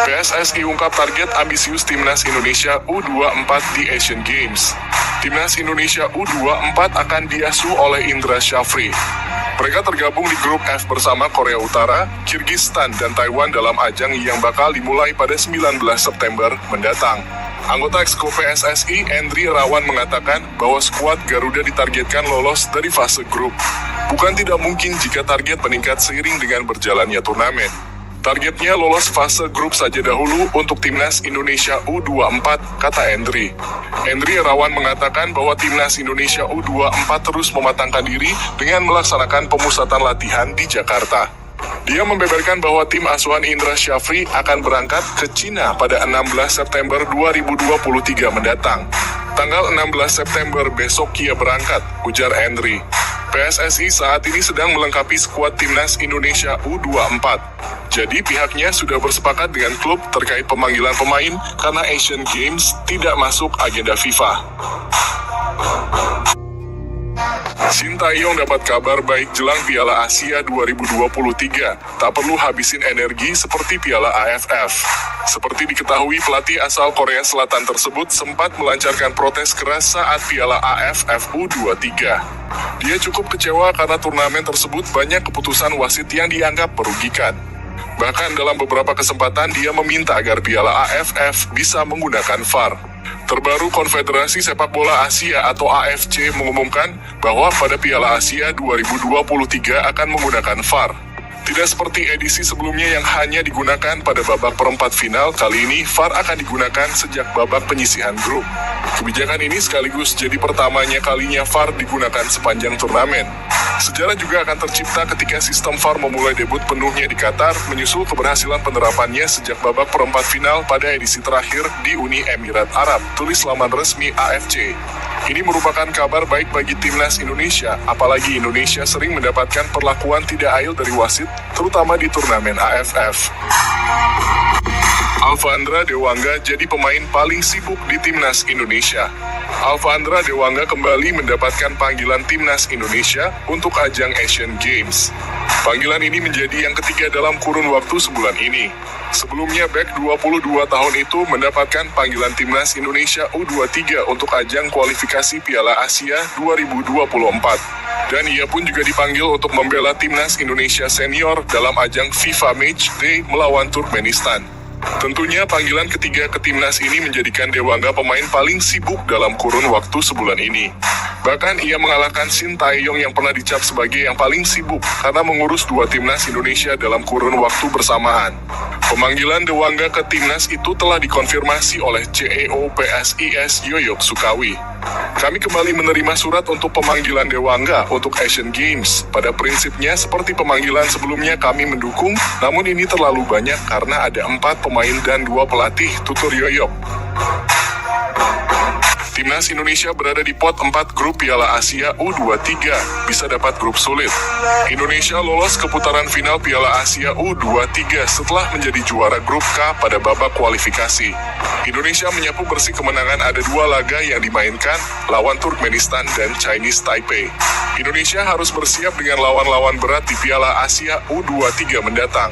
PSSI ungkap target ambisius Timnas Indonesia U24 di Asian Games. Timnas Indonesia U24 akan diasuh oleh Indra Syafri. Mereka tergabung di grup F bersama Korea Utara, Kirgistan, dan Taiwan dalam ajang yang bakal dimulai pada 19 September mendatang. Anggota Exco PSSI, Endri Irawan, mengatakan bahwa skuad Garuda ditargetkan lolos dari fase grup. Bukan tidak mungkin jika target meningkat seiring dengan berjalannya turnamen. Targetnya lolos fase grup saja dahulu untuk Timnas Indonesia U24, kata Endri. Endri Irawan mengatakan bahwa Timnas Indonesia U24 terus mematangkan diri dengan melaksanakan pemusatan latihan di Jakarta. Dia membeberkan bahwa tim asuhan Indra Syafri akan berangkat ke Cina pada 16 September 2023 mendatang. Tanggal 16 September besok ia berangkat, ujar Endri. PSSI saat ini sedang melengkapi skuad Timnas Indonesia U24. Jadi pihaknya sudah bersepakat dengan klub terkait pemanggilan pemain karena Asian Games tidak masuk agenda FIFA. Sintayong dapat kabar baik jelang Piala Asia 2023. Tak perlu habisin energi seperti Piala AFF. Seperti diketahui, pelatih asal Korea Selatan tersebut sempat melancarkan protes keras saat Piala AFF U23. Dia cukup kecewa karena turnamen tersebut banyak keputusan wasit yang dianggap merugikan. Bahkan dalam beberapa kesempatan dia meminta agar Piala AFF bisa menggunakan VAR. Terbaru, Konfederasi Sepak Bola Asia atau AFC mengumumkan bahwa pada Piala Asia 2023 akan menggunakan VAR. Tidak seperti edisi sebelumnya yang hanya digunakan pada babak perempat final, kali ini VAR akan digunakan sejak babak penyisihan grup. Kebijakan ini sekaligus jadi pertamanya kalinya VAR digunakan sepanjang turnamen. Sejarah juga akan tercipta ketika sistem VAR memulai debut penuhnya di Qatar, menyusul keberhasilan penerapannya sejak babak perempat final pada edisi terakhir di Uni Emirat Arab, tulis laman resmi AFC. Ini merupakan kabar baik bagi Timnas Indonesia, apalagi Indonesia sering mendapatkan perlakuan tidak adil dari wasit, terutama di turnamen AFF. Alfandra Dewangga jadi pemain paling sibuk di Timnas Indonesia. Alfandra Dewangga kembali mendapatkan panggilan Timnas Indonesia untuk ajang Asian Games. Panggilan ini menjadi yang ketiga dalam kurun waktu sebulan ini. Sebelumnya, bek 22 tahun itu mendapatkan panggilan Timnas Indonesia U23 untuk ajang kualifikasi Piala Asia 2024. Dan ia pun juga dipanggil untuk membela Timnas Indonesia Senior dalam ajang FIFA Match Day melawan Turkmenistan. Tentunya panggilan ketiga ke Timnas ini menjadikan Dewangga pemain paling sibuk dalam kurun waktu sebulan ini. Bahkan ia mengalahkan Sintayong yang pernah dicap sebagai yang paling sibuk karena mengurus dua Timnas Indonesia dalam kurun waktu bersamaan. Pemanggilan Dewangga ke Timnas itu telah dikonfirmasi oleh CEO PSIS Yoyok Sukawi. Kami kembali menerima surat untuk pemanggilan Dewangga untuk Asian Games. Pada prinsipnya seperti pemanggilan sebelumnya kami mendukung, namun ini terlalu banyak karena ada 4 pemain dan 2 pelatih, tutur Yoyok. Timnas Indonesia berada di pot 4 grup Piala Asia U23, bisa dapat grup sulit. Indonesia lolos ke putaran final Piala Asia U23 setelah menjadi juara grup K pada babak kualifikasi. Indonesia menyapu bersih kemenangan ada 2 laga yang dimainkan, lawan Turkmenistan dan Chinese Taipei. Indonesia harus bersiap dengan lawan-lawan berat di Piala Asia U23 mendatang.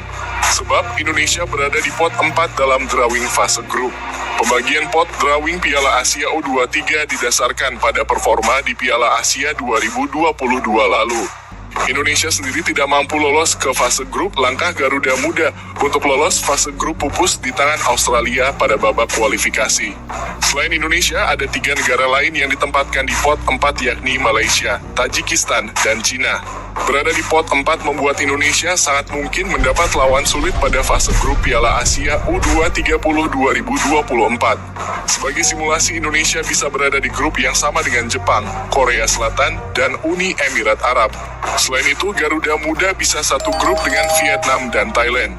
Sebab Indonesia berada di pot 4 dalam drawing fase grup. Pembagian pot drawing Piala Asia U23 didasarkan pada performa di Piala Asia 2022 lalu. Indonesia sendiri tidak mampu lolos ke fase grup. Langkah Garuda Muda untuk lolos fase grup pupus di tangan Australia pada babak kualifikasi. Selain Indonesia, ada 3 negara lain yang ditempatkan di pot 4 yakni Malaysia, Tajikistan, dan Cina. Berada di pot 4 membuat Indonesia sangat mungkin mendapat lawan sulit pada fase grup Piala Asia U23 2024. Sebagai simulasi, Indonesia bisa berada di grup yang sama dengan Jepang, Korea Selatan, dan Uni Emirat Arab. Selain itu, Garuda Muda bisa satu grup dengan Vietnam dan Thailand.